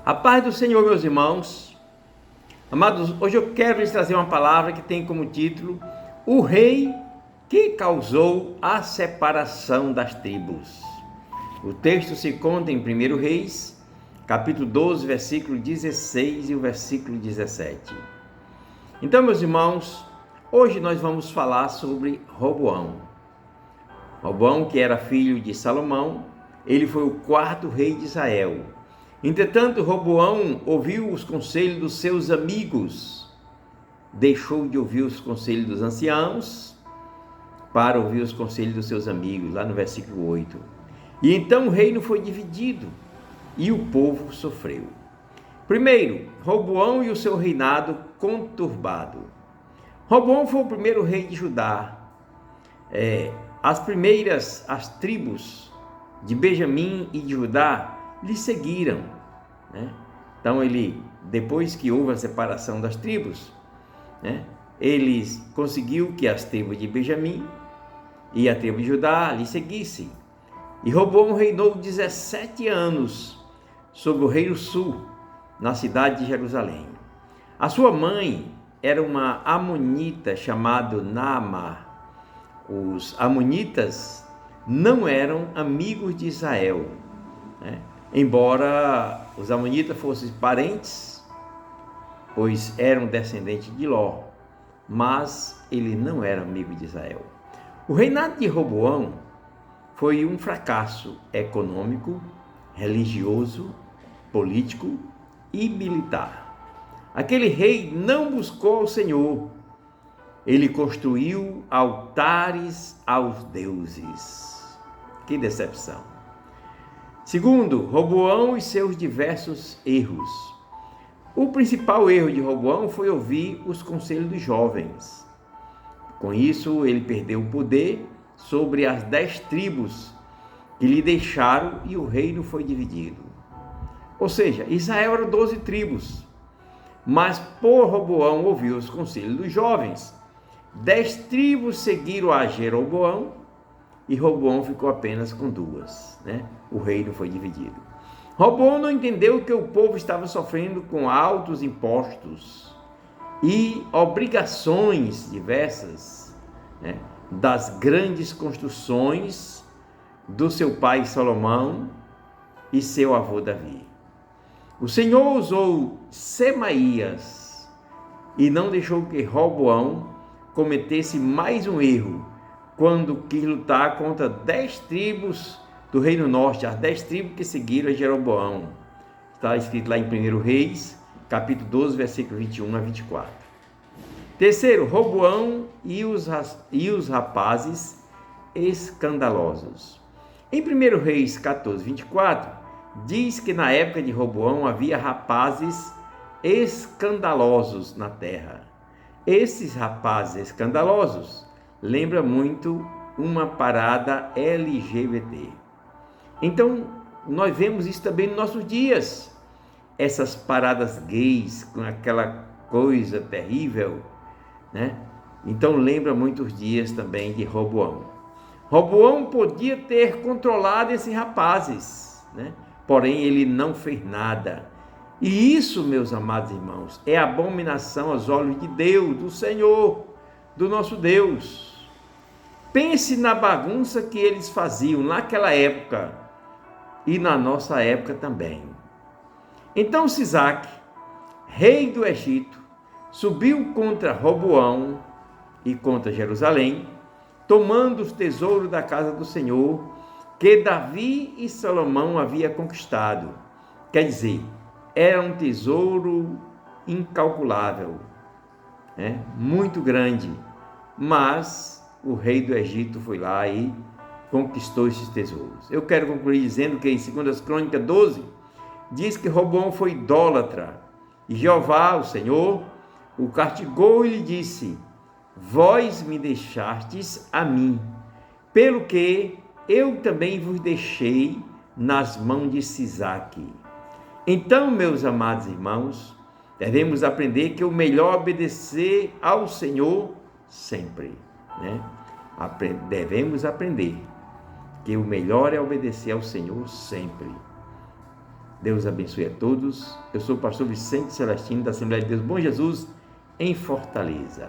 A paz do Senhor, meus irmãos. Amados, hoje eu quero lhes trazer uma palavra que tem como título O Rei que causou a separação das tribos. O texto se conta em 1 Reis, capítulo 12, versículo 16 e o versículo 17. Então, meus irmãos, hoje nós vamos falar sobre Roboão. Roboão, que era filho de Salomão, ele foi o quarto rei de Israel. Entretanto, Roboão ouviu os conselhos dos seus amigos, deixou de ouvir os conselhos dos anciãos para ouvir os conselhos dos seus amigos, lá no versículo 8. E então o reino foi dividido e o povo sofreu. Primeiro, Roboão e o seu reinado conturbado. Roboão foi o primeiro rei de Judá. As tribos de Benjamim e de Judá lhe seguiram, né? Então depois que houve a separação das tribos, né, ele conseguiu que as tribos de Benjamim e a tribo de Judá lhe seguissem. E Roboão reinou 17 anos sobre o reino sul, na cidade de Jerusalém. A sua mãe era uma amonita chamada Naamá. Os amonitas não eram amigos de Israel, né? Embora os amonitas fossem parentes, pois eram descendentes de Ló, mas ele não era amigo de Israel. O reinado de Roboão foi um fracasso econômico, religioso, político e militar. Aquele rei não buscou o Senhor. Ele construiu altares aos deuses. Que decepção! Segundo, Roboão e seus diversos erros. O principal erro de Roboão foi ouvir os conselhos dos jovens. Com isso, ele perdeu o poder sobre as 10 tribos que lhe deixaram e o reino foi dividido. Ou seja, Israel eram 12 tribos, mas por Roboão ouvir os conselhos dos jovens, 10 tribos seguiram a Jeroboão e Roboão ficou apenas com 2, né? O reino foi dividido. Roboão não entendeu que o povo estava sofrendo com altos impostos e obrigações diversas, né, das grandes construções do seu pai Salomão e seu avô Davi. O Senhor usou Semaías e não deixou que Roboão cometesse mais um erro quando quis lutar contra 10 tribos do Reino Norte, as 10 tribos que seguiram a Jeroboão. Está escrito lá em 1 Reis, capítulo 12, versículo 21 a 24. Terceiro, Roboão e os rapazes escandalosos. Em 1 Reis 14, 24, diz que na época de Roboão havia rapazes escandalosos na terra. Esses rapazes escandalosos lembram muito uma parada LGBT. Então, nós vemos isso também nos nossos dias. Essas paradas gays com aquela coisa terrível, né? Então, lembra muitos dias também de Roboão. Roboão podia ter controlado esses rapazes, né? Porém, ele não fez nada. E isso, meus amados irmãos, é abominação aos olhos de Deus, do Senhor, do nosso Deus. Pense na bagunça que eles faziam naquela época e na nossa época também. Então Sisaque, rei do Egito, subiu contra Roboão e contra Jerusalém, tomando os tesouros da casa do Senhor que Davi e Salomão haviam conquistado. Quer dizer, era um tesouro incalculável, né? Muito grande, mas o rei do Egito foi lá e conquistou esses tesouros. Eu quero concluir dizendo que em 2 Crônicas 12, diz que Roboão foi idólatra, e Jeová, o Senhor, o castigou e lhe disse: vós me deixastes a mim, pelo que eu também vos deixei nas mãos de Sisaque. Então, meus amados irmãos, devemos aprender que o melhor é obedecer ao Senhor sempre, né? Devemos aprender que o melhor é obedecer ao Senhor sempre. Deus abençoe a todos. Eu sou o pastor Vicente Celestino, da Assembleia de Deus Bom Jesus, em Fortaleza.